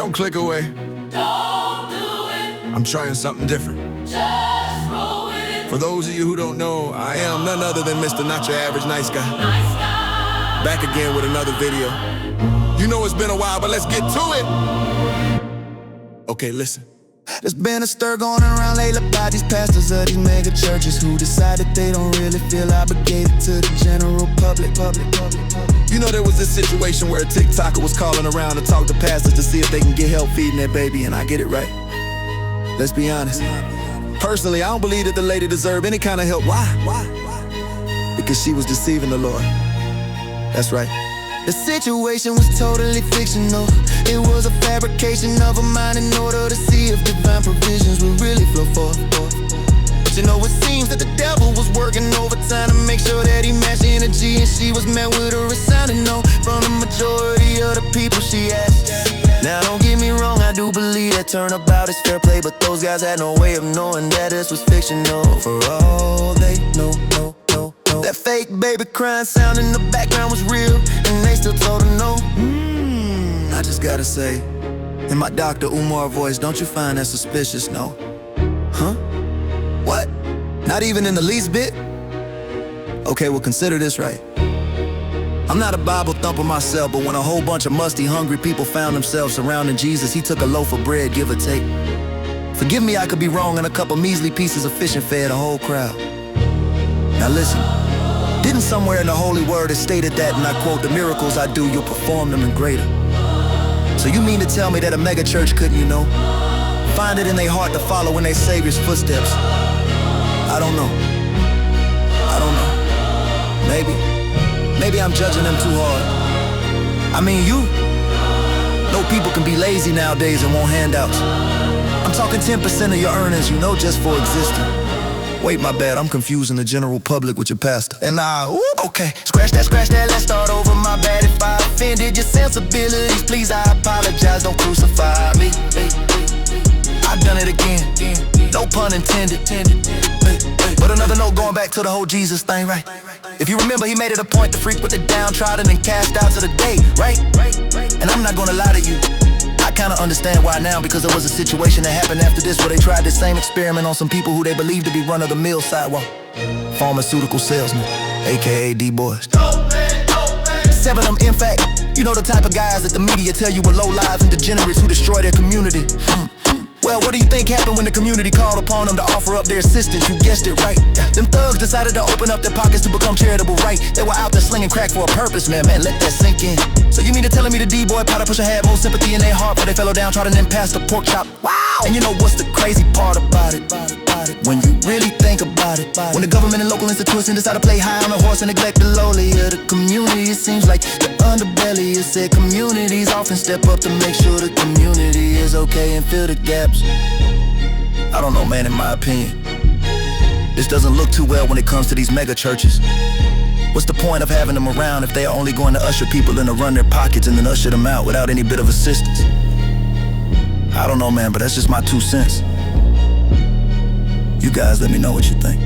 Don't click away. Don't do it. I'm trying something different. Just roll with it. For those of you who don't know, I am none other than Mr. Not Your Average Nice Guy. Nice guy. Back again with another video. You know it's been a while, but let's get to it. Okay, listen. There's been a stir going around lately about these pastors of these mega churches who decided they don't really feel obligated to the general public. You know there was this situation where a TikToker was calling around to talk to pastors to see if they can get help feeding their baby, and I get it right. Let's be honest. Personally, I don't believe that the lady deserved any kind of help. Why? Because she was deceiving the Lord. That's right. The situation was totally fictional. It was a fabrication of a mind in order to see if divine provisions would really flow forth. But you know, it seems that the devil was working overtime to make sure that he matched energy, and she was met with a resounding no from the majority of the people she asked. Now don't get me wrong, I do believe that turnabout is fair play, but those guys had no way of knowing that this was fictional. For all they know, that fake baby crying sound in the background was real, and they still told her no. I just gotta say, in my Dr. Umar voice, don't you find that suspicious, no? Huh? What? Not even in the least bit? Okay, well consider this right. I'm not a Bible thumper myself, but when a whole bunch of musty, hungry people found themselves surrounding Jesus, he took a loaf of bread, give or take. Forgive me, I could be wrong, and a couple measly pieces of fish and fed a whole crowd. Now listen, didn't somewhere in the Holy Word it stated that, and I quote, "The miracles I do, you'll perform them and greater." So you mean to tell me that a mega church couldn't, find it in their heart to follow in their Savior's footsteps? I don't know. Maybe I'm judging them too hard. I mean, you know people can be lazy nowadays and want handouts. I'm talking 10% of your earnings, just for existing. Wait, my bad, I'm confusing the general public with your pastor. And okay, scratch that, let's start over, my bad if I offended your sensibilities. Please, I apologize, don't crucify me. I've done it again, no pun intended. But another note going back to the whole Jesus thing, right? If you remember, he made it a point to freak with the downtrodden and cast out to the day, right? And I'm not gonna lie to you, I kinda understand why now, because there was a situation that happened after this where they tried this same experiment on some people who they believed to be run-of-the-mill sidewalk pharmaceutical salesmen, aka D-boys. 7 of them, in fact, the type of guys that the media tell you were low lives and degenerates who destroy their community. Well, what do you think happened when the community called upon them to offer up their assistance? You guessed it right. Them thugs decided to open up their pockets to become charitable, right? They were out there slinging crack for a purpose, man, let that sink in. So you mean to telling me the D-boy powder pusher had more sympathy in their heart for they fellow downtrodden and past the pork chop? Wow! And you know what's the crazy part about it? When you really think about it, when the government and local institutions decide to play high on a horse and neglect the lowly of the community, it seems like the underbelly is said communities often step up to make sure the community is okay and fill the gaps. I don't know, man, in my opinion, this doesn't look too well when it comes to these mega churches. What's the point of having them around if they are only going to usher people in to run their pockets and then usher them out without any bit of assistance? I don't know, man, but that's just my 2 cents. You guys let me know what you think.